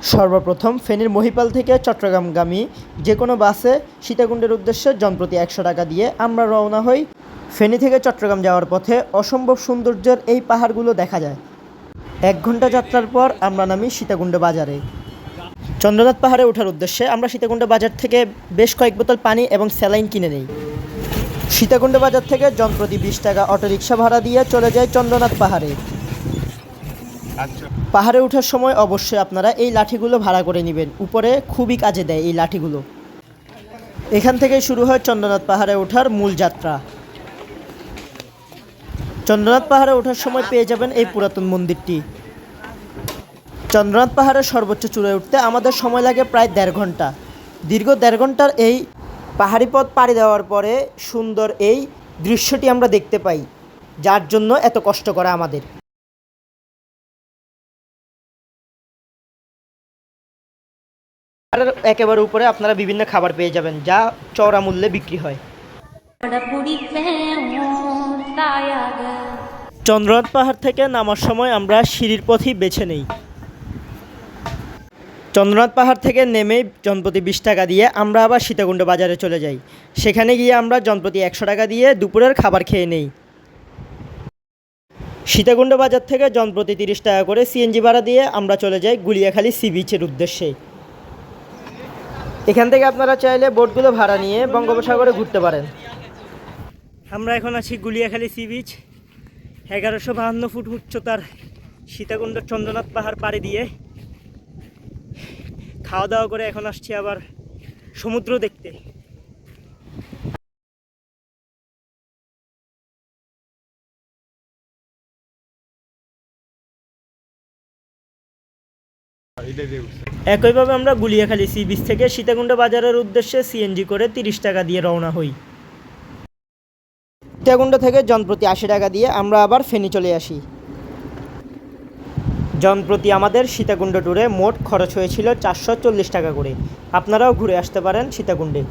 সর্বপ্রথম ফেনীর মহিপাল থেকে চট্টগ্রামগামী যে কোনো বাসে সীতাকুণ্ডের উদ্দেশ্যে জনপ্রতি ১০০ টাকা দিয়ে আমরা রওনা হই। ফেনী থেকে চট্টগ্রাম যাওয়ার পথে অসম্ভব সৌন্দর্যের এই পাহাড়গুলো দেখা যায়। ১ ঘন্টা যাত্রার পর আমরা নামি সীতাকুণ্ড বাজারে। চন্দ্রনাথ পাহাড়ে ওঠার উদ্দেশ্যে আমরা সীতাকুণ্ড বাজার থেকে বেশ কয়েক বোতল পানি এবং স্যালাইন কিনে নিই। সীতাকুণ্ড বাজার থেকে জনপ্রতি ২০ টাকা অটোরিকশা ভাড়া দিয়ে চলে যায় চন্দ্রনাথ পাহাড়ে। পাহাড়ে ওঠার সময় অবশ্যই আপনারা এই লাঠিগুলো ভাড়া করে নেবেন, উপরে খুবই কাজে দেয় এই লাঠিগুলো। এখান থেকেই শুরু হয় চন্দ্রনাথ পাহাড়ে ওঠার মূল যাত্রা। চন্দ্রনাথ পাহাড়ে ওঠার সময় পেয়ে যাবেন এই পুরাতন মন্দিরটি। চন্দ্রনাথ পাহাড়ের সর্বোচ্চ চূড়ায় উঠতে আমাদের সময় লাগে প্রায় ১.৫ ঘন্টা। দীর্ঘ ১.৫ ঘন্টার এই পাহাড়ি পথ পাড়ি দেওয়ার পরে সুন্দর এই দৃশ্যটি আমরা দেখতে পাই, যার জন্য এত কষ্ট করা আমাদের। পাহাড়ের একেবারে উপরে আপনারা বিভিন্ন খাবার পেয়ে যাবেন, যা চওড়া মূল্যে বিক্রি হয়। চন্দ্রনাথ পাহাড় থেকে নামার সময় আমরা সিঁড়ির পথই বেছে নেই। চন্দ্রনাথ পাহাড় থেকে নেমে জনপ্রতি ২০ টাকা দিয়ে আমরা আবার সীতাকুণ্ড বাজারে চলে যাই। সেখানে গিয়ে আমরা জনপ্রতি ১০০ টাকা দিয়ে দুপুরের খাবার খেয়ে নেই। সীতাকুণ্ড বাজার থেকে জনপ্রতি ৩০ টাকা করে সিএনজি ভাড়া দিয়ে আমরা চলে যাই গুলিয়াখালী সি বিচের উদ্দেশ্যে। এখান থেকে আপনারা চাইলে বোটগুলো ভাড়া নিয়ে বঙ্গোপসাগরে ঘুরতে পারেন। আমরা এখন আছি গুলিয়াখালী সি বিচ। ১১৫২ ফুট উচ্চতার সীতাকুণ্ড চন্দ্রনাথ পাহাড় পাড়ি দিয়ে খাওয়া দাওয়া করে এখন আসছি আবার সমুদ্র দেখতে। একইভাবে আমরা গুলিয়াখালী সি বিচ থেকে সীতাকুণ্ড বাজারের উদ্দেশ্যে সিএনজি করে ৩০ টাকা দিয়ে রওনা হই। সীতাকুণ্ড থেকে জনপ্রতি ৮০ টাকা দিয়ে আমরা আবার ফেনী চলে আসি। জনপ্রতি আমাদের সীতাকুণ্ড ট্যুরে মোট খরচ হয়েছিল ৪৪০ টাকা করে। আপনারাও ঘুরে আসতে পারেন সীতাকুণ্ডে।